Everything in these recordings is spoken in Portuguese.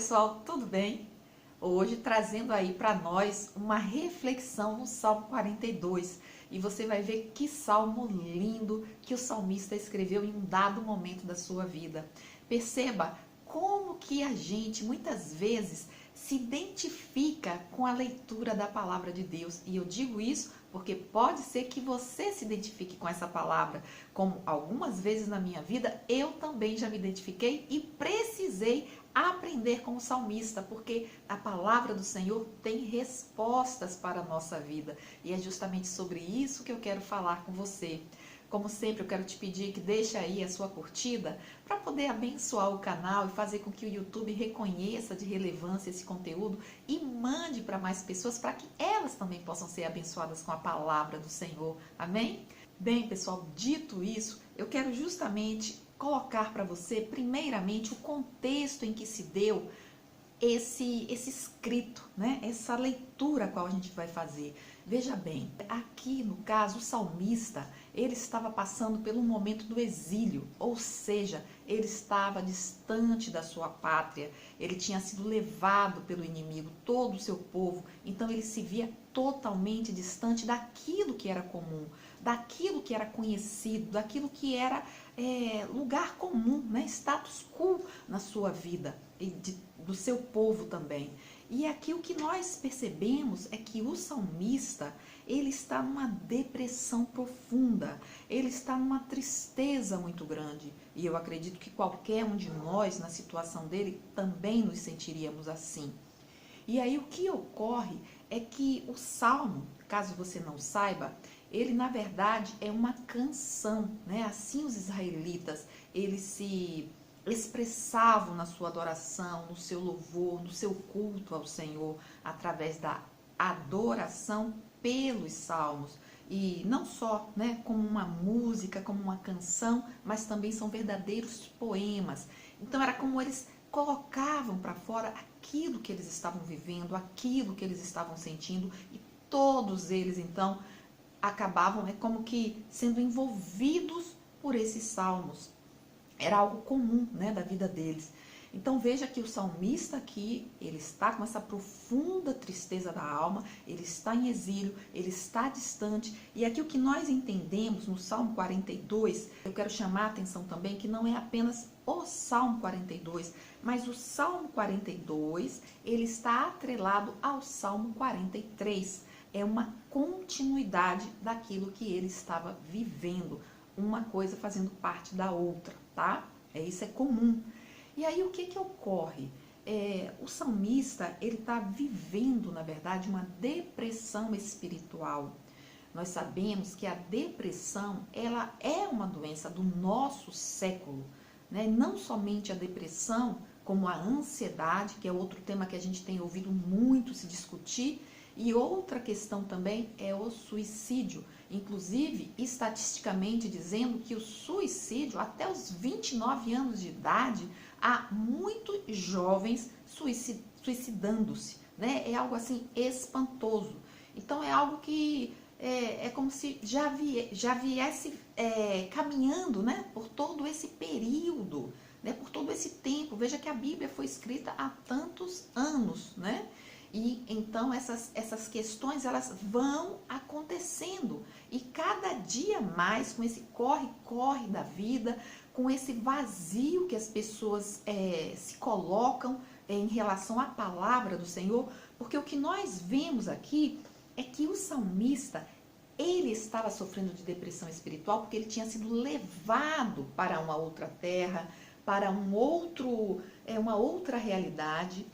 pessoal, tudo bem? Hoje trazendo aí para nós uma reflexão no Salmo 42. E você vai ver que salmo lindo que o salmista escreveu em um dado momento da sua vida. Perceba como que a gente muitas vezes se identifica com a leitura da palavra de Deus. E eu digo isso porque pode ser que você se identifique com essa palavra. Como algumas vezes na minha vida, eu também já me identifiquei e precisei aprender com o salmista, porque a palavra do Senhor tem respostas para a nossa vida. E é justamente sobre isso que eu quero falar com você. Como sempre, eu quero te pedir que deixe aí a sua curtida para poder abençoar o canal e fazer com que o YouTube reconheça de relevância esse conteúdo e mande para mais pessoas para que elas também possam ser abençoadas com a palavra do Senhor. Amém? Bem, pessoal, dito isso, eu quero justamente colocar para você, primeiramente, o contexto em que se deu esse escrito, né? Essa leitura a qual a gente vai fazer. Veja bem, aqui no caso o salmista, ele estava passando pelo momento do exílio, ou seja, ele estava distante da sua pátria, ele tinha sido levado pelo inimigo, todo o seu povo, então ele se via totalmente distante daquilo que era comum, daquilo que era conhecido, daquilo que era lugar comum, né? Status quo na sua vida e do seu povo também. E aqui o que nós percebemos é que o salmista, ele está numa depressão profunda, ele está numa tristeza muito grande. E eu acredito que qualquer um de nós, na situação dele, também nos sentiríamos assim. E aí o que ocorre é que o salmo, caso você não saiba, ele na verdade é uma canção, né? Assim os israelitas, eles se expressavam na sua adoração, no seu louvor, no seu culto ao Senhor, através da adoração pelos salmos. E não só, né, como uma música, como uma canção, mas também são verdadeiros poemas. Então era como eles colocavam para fora aquilo que eles estavam vivendo, aquilo que eles estavam sentindo, e todos eles então acabavam como que sendo envolvidos por esses salmos. Era algo comum, né, da vida deles. Então veja que o salmista aqui, ele está com essa profunda tristeza da alma, ele está em exílio, ele está distante. E aqui o que nós entendemos no Salmo 42, eu quero chamar a atenção também que não é apenas o Salmo 42, mas o Salmo 42, ele está atrelado ao Salmo 43. É uma continuidade daquilo que ele estava vivendo, uma coisa fazendo parte da outra, tá? Isso é comum. E aí o que ocorre? O salmista, ele está vivendo, na verdade, uma depressão espiritual. Nós sabemos que a depressão, ela é uma doença do nosso século, né? Não somente a depressão, como a ansiedade, que é outro tema que a gente tem ouvido muito se discutir, e outra questão também é o suicídio. Inclusive, estatisticamente dizendo que o suicídio, até os 29 anos de idade, há muitos jovens suicidando-se, né? É algo assim espantoso. Então, é algo que é como se já viesse caminhando, né? Por todo esse período, né? Por todo esse tempo. Veja que a Bíblia foi escrita há tantos anos, né? E então essas questões, elas vão acontecendo. E cada dia mais, com esse corre-corre da vida, com esse vazio que as pessoas se colocam em relação à palavra do Senhor, porque o que nós vemos aqui é que o salmista, ele estava sofrendo de depressão espiritual porque ele tinha sido levado para uma outra terra, para uma outra realidade.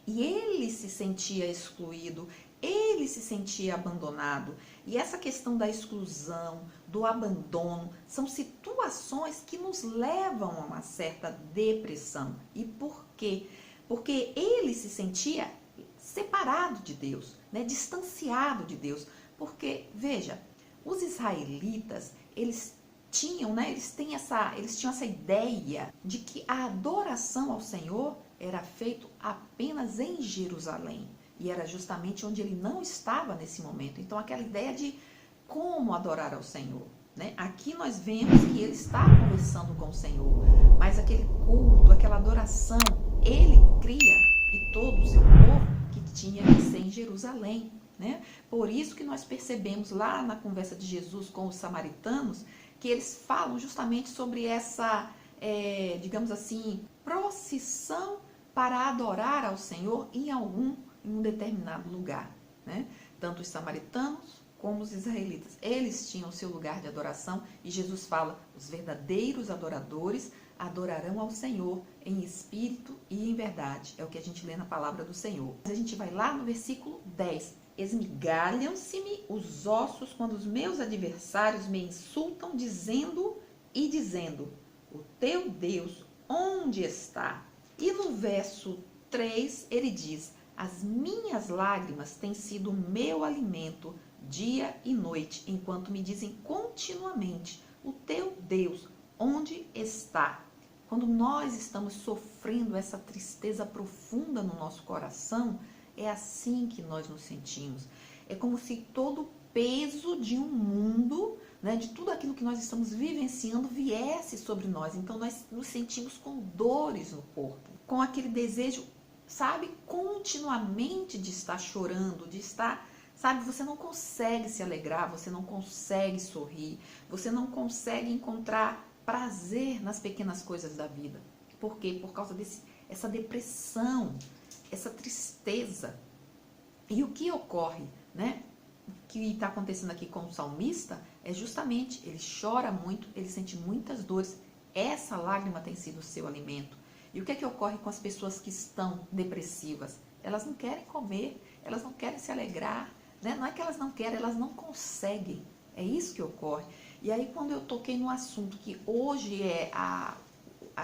E ele se sentia excluído, ele se sentia abandonado. E essa questão da exclusão, do abandono, são situações que nos levam a uma certa depressão. E por quê? Porque ele se sentia separado de Deus, né? Distanciado de Deus. Porque, veja, os israelitas, eles tinham essa ideia de que a adoração ao Senhor era feito apenas em Jerusalém. E era justamente onde ele não estava nesse momento. Então, aquela ideia de como adorar ao Senhor, né? Aqui nós vemos que ele está conversando com o Senhor, mas aquele culto, aquela adoração ele cria e todo o seu povo que tinha que ser em Jerusalém, né? Por isso que nós percebemos lá na conversa de Jesus com os samaritanos, que eles falam justamente sobre essa, digamos assim, procissão para adorar ao Senhor em um determinado lugar, né? Tanto os samaritanos como os israelitas, eles tinham seu lugar de adoração, e Jesus fala, os verdadeiros adoradores adorarão ao Senhor em espírito e em verdade. É o que a gente lê na palavra do Senhor. A gente vai lá no versículo 10. Esmigalham-se-me os ossos quando os meus adversários me insultam, dizendo, o teu Deus onde está? E no verso 3 ele diz, as minhas lágrimas têm sido o meu alimento dia e noite, enquanto me dizem continuamente, o teu Deus onde está? Quando nós estamos sofrendo essa tristeza profunda no nosso coração, é assim que nós nos sentimos. É como se todo o peso de um mundo, né, de tudo aquilo que nós estamos vivenciando, viesse sobre nós. Então nós nos sentimos com dores no corpo, com aquele desejo, sabe, continuamente de estar chorando, de estar, sabe, você não consegue se alegrar, você não consegue sorrir, você não consegue encontrar prazer nas pequenas coisas da vida. Por quê? Por causa essa depressão, essa tristeza. E o que ocorre, né? O que está acontecendo aqui com o salmista é justamente, ele chora muito, ele sente muitas dores, essa lágrima tem sido o seu alimento. E o que é que ocorre com as pessoas que estão depressivas? Elas não querem comer, elas não querem se alegrar, né? Não é que elas não querem, elas não conseguem. É isso que ocorre. E aí quando eu toquei no assunto que hoje é a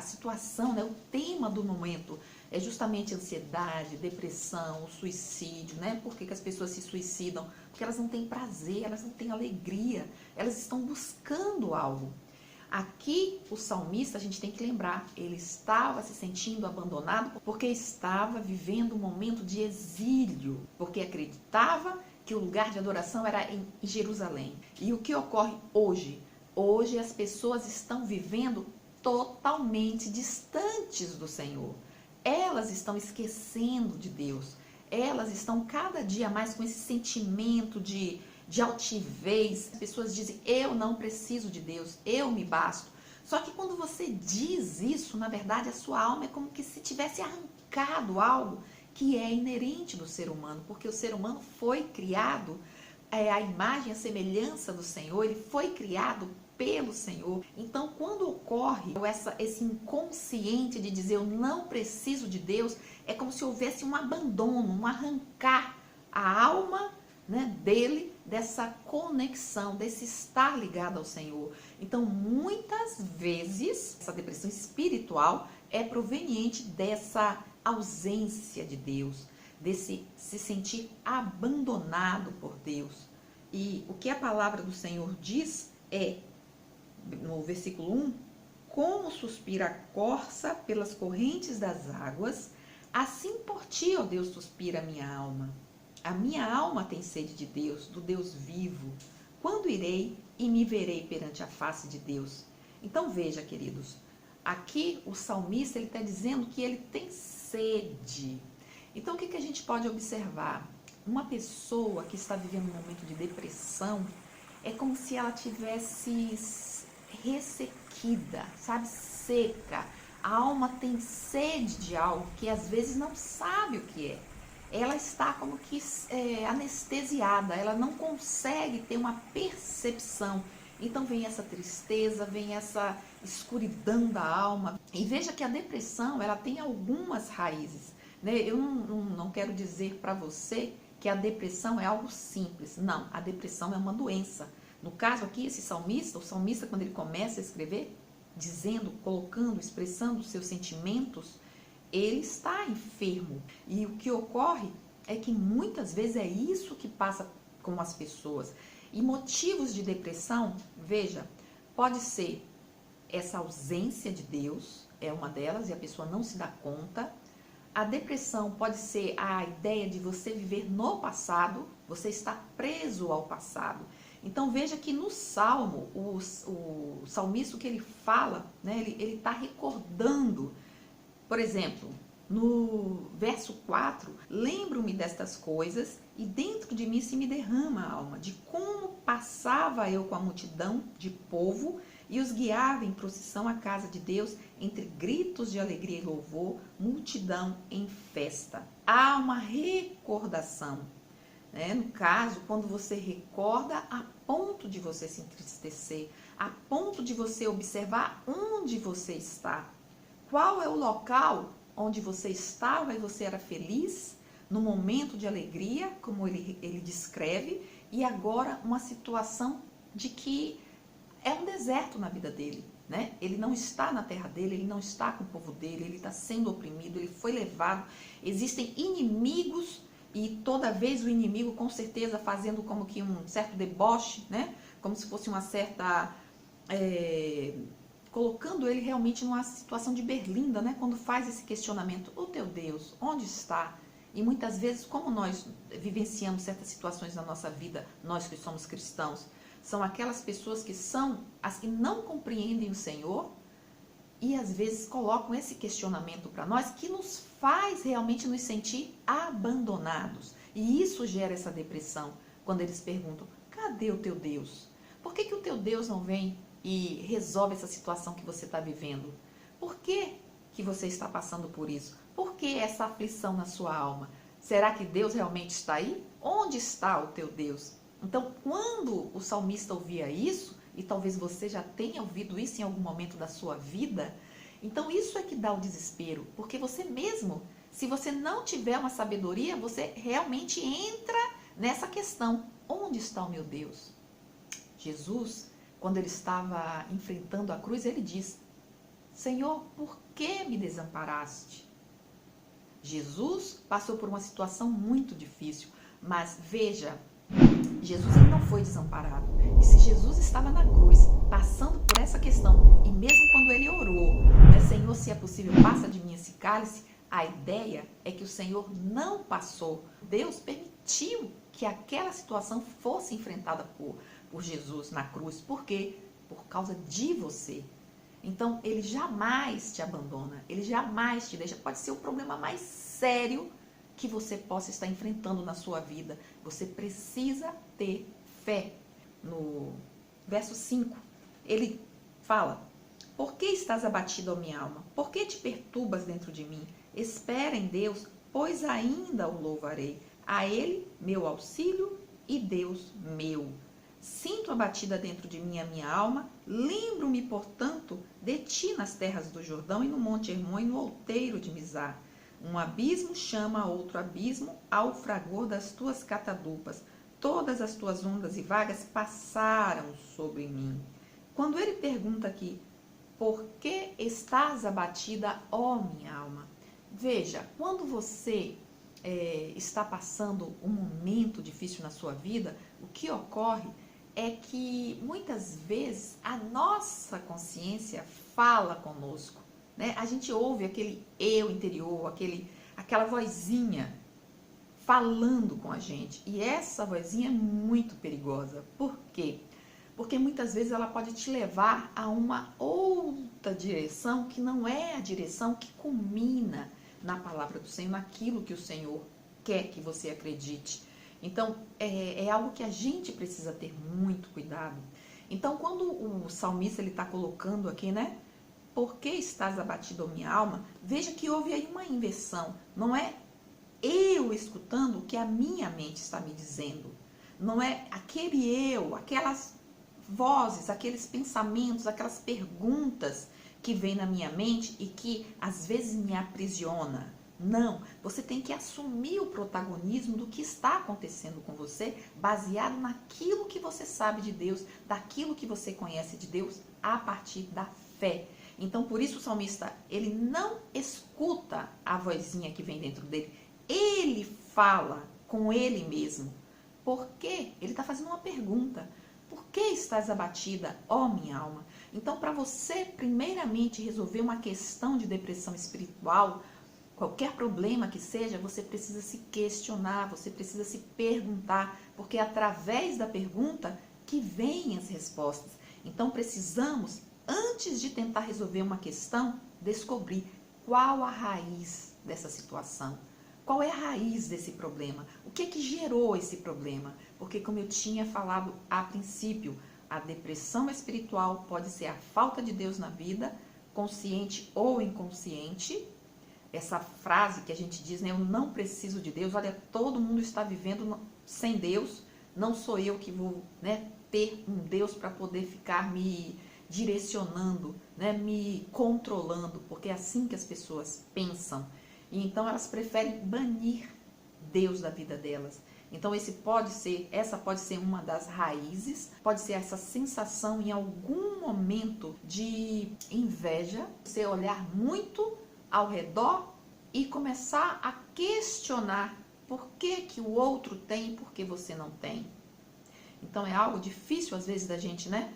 situação, né, o tema do momento é justamente ansiedade, depressão, o suicídio, né? Por que as pessoas se suicidam? Porque elas não têm prazer, elas não têm alegria, elas estão buscando algo. Aqui o salmista, a gente tem que lembrar, ele estava se sentindo abandonado porque estava vivendo um momento de exílio, porque acreditava que o lugar de adoração era em Jerusalém. E o que ocorre hoje? Hoje as pessoas estão vivendo totalmente distantes do Senhor. Elas estão esquecendo de Deus. Elas estão cada dia mais com esse sentimento de altivez. As pessoas dizem, eu não preciso de Deus, eu me basto. Só que quando você diz isso, na verdade a sua alma é como que se tivesse arrancado algo que é inerente do ser humano, porque o ser humano foi criado à imagem, à semelhança do Senhor, ele foi criado pelo Senhor. Então, quando ocorre esse inconsciente de dizer eu não preciso de Deus, é como se houvesse um abandono, um arrancar a alma, né, dele, dessa conexão, desse estar ligado ao Senhor. Então, muitas vezes, essa depressão espiritual é proveniente dessa ausência de Deus, desse se sentir abandonado por Deus. E o que a palavra do Senhor diz é, no versículo 1, como suspira a corça pelas correntes das águas, assim por ti, ó Deus, suspira a minha alma. A minha alma tem sede de Deus, do Deus vivo. Quando irei e me verei perante a face de Deus? Então veja, queridos, aqui o salmista ele está dizendo que ele tem sede. Então o que a gente pode observar? Uma pessoa que está vivendo um momento de depressão é como se ela tivesse ressequida, sabe, seca. A alma tem sede de algo que às vezes não sabe o que é. Ela está como que anestesiada, ela não consegue ter uma percepção. Então vem essa tristeza, vem essa escuridão da alma. E veja que a depressão, ela tem algumas raízes, né? Eu não quero dizer para você que a depressão é algo simples. Não, a depressão é uma doença. No caso aqui, esse salmista, o salmista quando ele começa a escrever, dizendo, colocando, expressando os seus sentimentos, ele está enfermo. E o que ocorre é que muitas vezes é isso que passa com as pessoas. E motivos de depressão, veja, pode ser essa ausência de Deus, é uma delas, e a pessoa não se dá conta. A depressão pode ser a ideia de você viver no passado, você está preso ao passado. Então veja que no Salmo, o salmista, o que ele fala, né, ele está recordando. Por exemplo, No verso 4, lembro-me destas coisas e dentro de mim se me derrama a alma, de como passava eu com a multidão de povo e os guiava em procissão à casa de Deus, entre gritos de alegria e louvor, multidão em festa. Há uma recordação, né? No caso, quando você recorda a ponto de você se entristecer, a ponto de você observar onde você está. Qual é o local onde você estava e você era feliz, no momento de alegria, como ele descreve, e agora uma situação de que é um deserto na vida dele, né? Ele não está na terra dele, ele não está com o povo dele, ele está sendo oprimido, ele foi levado, existem inimigos e toda vez o inimigo com certeza fazendo como que um certo deboche, né? Como se fosse uma certa... colocando ele realmente numa situação de berlinda, né? Quando faz esse questionamento, o teu Deus, onde está? E muitas vezes, como nós vivenciamos certas situações na nossa vida, nós que somos cristãos, são aquelas pessoas que são as que não compreendem o Senhor e às vezes colocam esse questionamento para nós que nos faz realmente nos sentir abandonados. E isso gera essa depressão, quando eles perguntam, cadê o teu Deus? Por que o teu Deus não vem e resolve essa situação que você está vivendo? Por que você está passando por isso? Por que essa aflição na sua alma? Será que Deus realmente está aí? Onde está o teu Deus? Então, quando o salmista ouvia isso, e talvez você já tenha ouvido isso em algum momento da sua vida, então isso é que dá o desespero, porque você mesmo, se você não tiver uma sabedoria, você realmente entra nessa questão, onde está o meu Deus? Jesus, quando ele estava enfrentando a cruz, ele diz, Senhor, por que me desamparaste? Jesus passou por uma situação muito difícil, mas veja, Jesus ele não foi desamparado. E se Jesus estava na cruz, passando por essa questão, e mesmo quando ele orou, né, Senhor, se é possível, passa de mim esse cálice, a ideia é que o Senhor não passou. Deus permitiu que aquela situação fosse enfrentada por Jesus na cruz. Por quê? Por causa de você. Então, ele jamais te abandona, ele jamais te deixa. Pode ser o problema mais sério que você possa estar enfrentando na sua vida. Você precisa ter fé. No verso 5, ele fala, por que estás abatido, ó minha alma? Por que te perturbas dentro de mim? Espera em Deus, pois ainda o louvarei. A ele, meu auxílio e Deus meu. Sinto abatida dentro de mim a minha alma, lembro-me, portanto, de ti nas terras do Jordão e no Monte Hermon e no outeiro de Mizar. Um abismo chama a outro abismo ao fragor das tuas catadupas. Todas as tuas ondas e vagas passaram sobre mim. Quando ele pergunta aqui, por que estás abatida, ó minha alma? Veja, quando você está passando um momento difícil na sua vida, o que ocorre é que muitas vezes a nossa consciência fala conosco, né? A gente ouve aquele eu interior, aquela vozinha falando com a gente. E essa vozinha é muito perigosa. Por quê? Porque muitas vezes ela pode te levar a uma outra direção que não é a direção que culmina na palavra do Senhor, naquilo que o Senhor quer que você acredite. Então, é algo que a gente precisa ter muito cuidado. Então, quando o salmista está colocando aqui, né? Por que estás abatido, minha alma? Veja que houve aí uma inversão. Não é eu escutando o que a minha mente está me dizendo. Não é aquele eu, aquelas vozes, aqueles pensamentos, aquelas perguntas que vêm na minha mente e que às vezes me aprisiona. Não, você tem que assumir o protagonismo do que está acontecendo com você, baseado naquilo que você sabe de Deus, daquilo que você conhece de Deus, a partir da fé. Então, por isso o salmista, ele não escuta a vozinha que vem dentro dele, ele fala com ele mesmo. Por quê? Ele está fazendo uma pergunta. Por que estás abatida, ó minha alma? Então, para você, primeiramente, resolver uma questão de depressão espiritual, qualquer problema que seja, você precisa se questionar, você precisa se perguntar, porque é através da pergunta que vêm as respostas. Então, precisamos, antes de tentar resolver uma questão, descobrir qual a raiz dessa situação? Qual é a raiz desse problema? O que é que gerou esse problema? Porque, como eu tinha falado a princípio, a depressão espiritual pode ser a falta de Deus na vida, consciente ou inconsciente. Essa frase que a gente diz, né, eu não preciso de Deus. Olha, todo mundo está vivendo sem Deus. Não sou eu que vou, né, ter um Deus para poder ficar me direcionando, né, me controlando, porque é assim que as pessoas pensam. E então elas preferem banir Deus da vida delas. Então essa pode ser uma das raízes, pode ser essa sensação em algum momento de inveja, você olhar muito ao redor e começar a questionar por que o outro tem e por que você não tem. Então é algo difícil às vezes da gente, né,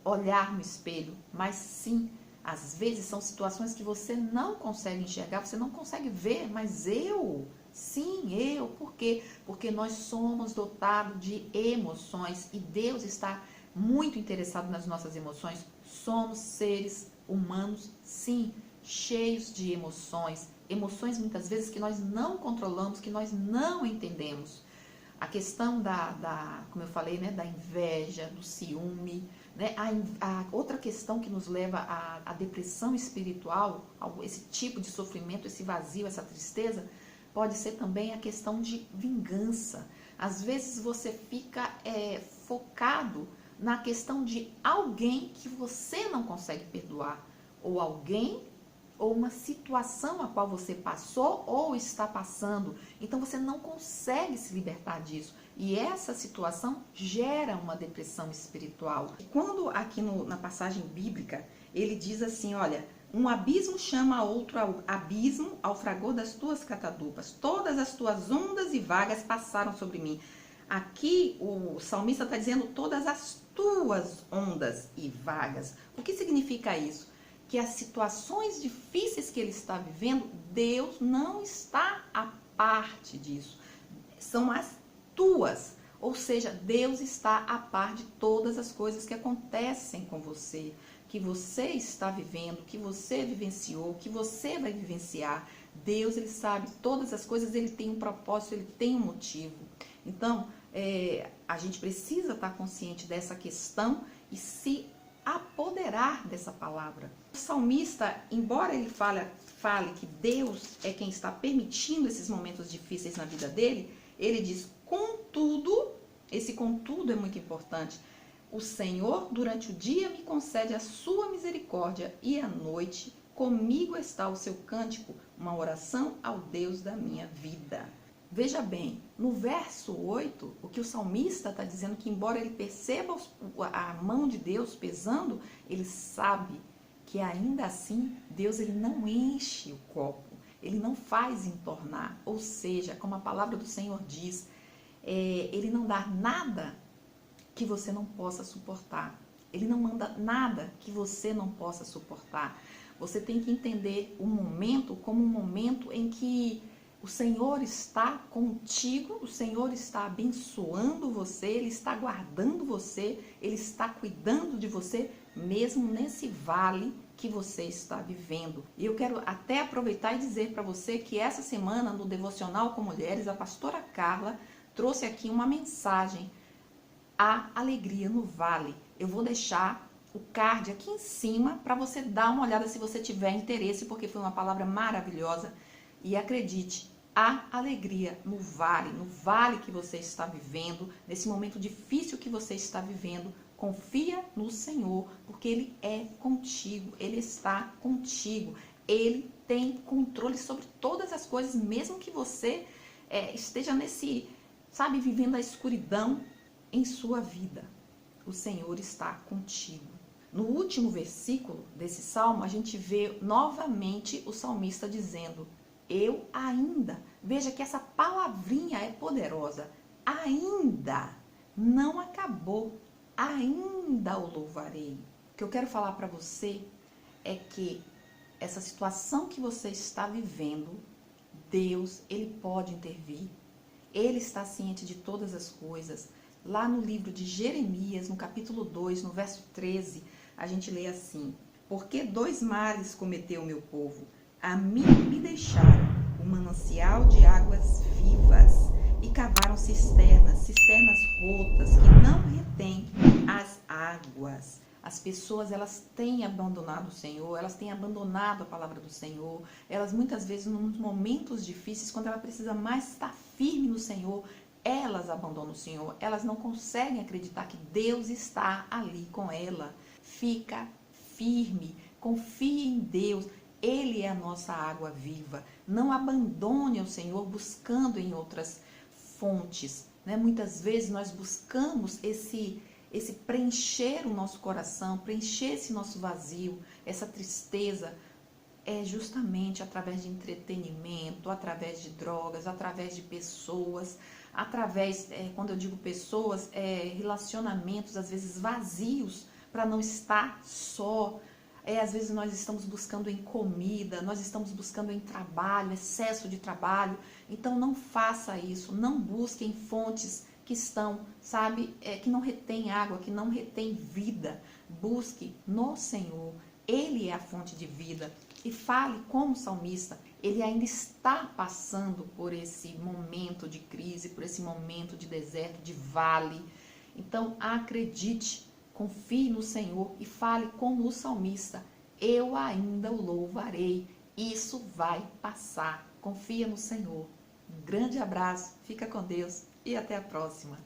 olhar no espelho, mas sim, às vezes são situações que você não consegue enxergar, você não consegue ver, mas por quê? Porque nós somos dotados de emoções e Deus está muito interessado nas nossas emoções. Somos seres humanos, sim, cheios de emoções, emoções muitas vezes que nós não controlamos, que nós não entendemos. A questão como eu falei, né, da inveja, do ciúme, né, a outra questão que nos leva à depressão espiritual, esse tipo de sofrimento, esse vazio, essa tristeza, pode ser também a questão de vingança. Às vezes você fica focado na questão de alguém que você não consegue perdoar, ou alguém ou uma situação a qual você passou ou está passando. Então você não consegue se libertar disso. E essa situação gera uma depressão espiritual. Quando aqui na passagem bíblica, ele diz assim, olha, um abismo chama outro abismo ao fragor das tuas catadupas. Todas as tuas ondas e vagas passaram sobre mim. Aqui o salmista está dizendo todas as tuas ondas e vagas. O que significa isso? Que as situações difíceis que ele está vivendo, Deus não está à parte disso. São as tuas. Ou seja, Deus está a par de todas as coisas que acontecem com você, que você está vivendo, que você vivenciou, que você vai vivenciar. Deus, ele sabe todas as coisas, ele tem um propósito, ele tem um motivo. Então, a gente precisa estar consciente dessa questão e se apoderar dessa palavra. O salmista, embora ele fale que Deus é quem está permitindo esses momentos difíceis na vida dele, ele diz, contudo, esse contudo é muito importante, o Senhor durante o dia me concede a sua misericórdia e à noite comigo está o seu cântico, uma oração ao Deus da minha vida. Veja bem, no verso 8, o que o salmista está dizendo que embora ele perceba a mão de Deus pesando, ele sabe que ainda assim Deus ele não enche o copo, ele não faz entornar, ou seja, como a palavra do Senhor diz, ele não dá nada que você não possa suportar, ele não manda nada que você não possa suportar. Você tem que entender o momento como um momento em que o Senhor está contigo, o Senhor está abençoando você, Ele está guardando você, Ele está cuidando de você, mesmo nesse vale que você está vivendo. E eu quero até aproveitar e dizer para você que essa semana, no Devocional com Mulheres, a pastora Carla trouxe aqui uma mensagem, a alegria no vale. Eu vou deixar o card aqui em cima para você dar uma olhada se você tiver interesse, porque foi uma palavra maravilhosa. E acredite, há alegria no vale que você está vivendo, nesse momento difícil que você está vivendo. Confia no Senhor, porque Ele é contigo, Ele está contigo. Ele tem controle sobre todas as coisas, mesmo que você esteja vivendo a escuridão em sua vida. O Senhor está contigo. No último versículo desse salmo, a gente vê novamente o salmista dizendo, eu ainda. Veja que essa palavrinha é poderosa. Ainda não acabou. Ainda o louvarei. O que eu quero falar para você é que essa situação que você está vivendo, Deus, Ele pode intervir. Ele está ciente de todas as coisas. Lá no livro de Jeremias, no capítulo 2, no verso 13, a gente lê assim, porque dois males cometeu o meu povo, A mim me deixaram o manancial de águas vivas e cavaram cisternas rotas que não retêm as águas. As pessoas, elas têm abandonado o Senhor, elas têm abandonado a palavra do Senhor. Elas muitas vezes, nos momentos difíceis, quando ela precisa mais estar firme no Senhor, elas abandonam o Senhor. Elas não conseguem acreditar que Deus está ali com ela. Fica firme, confie em Deus. Ele é a nossa água viva. Não abandone o Senhor buscando em outras fontes, né? Muitas vezes nós buscamos esse preencher o nosso coração, preencher esse nosso vazio, essa tristeza, justamente através de entretenimento, através de drogas, através de pessoas, através, quando eu digo pessoas, relacionamentos às vezes vazios, para não estar só. Às vezes nós estamos buscando em comida, nós estamos buscando em trabalho, excesso de trabalho. Então não faça isso, não busque em fontes que estão, sabe, que não retém água, que não retém vida. Busque no Senhor, Ele é a fonte de vida. E fale como o salmista, ele ainda está passando por esse momento de crise, por esse momento de deserto, de vale. Então acredite, confie no Senhor e fale como o salmista, eu ainda o louvarei, isso vai passar. Confia no Senhor. Um grande abraço, fica com Deus e até a próxima.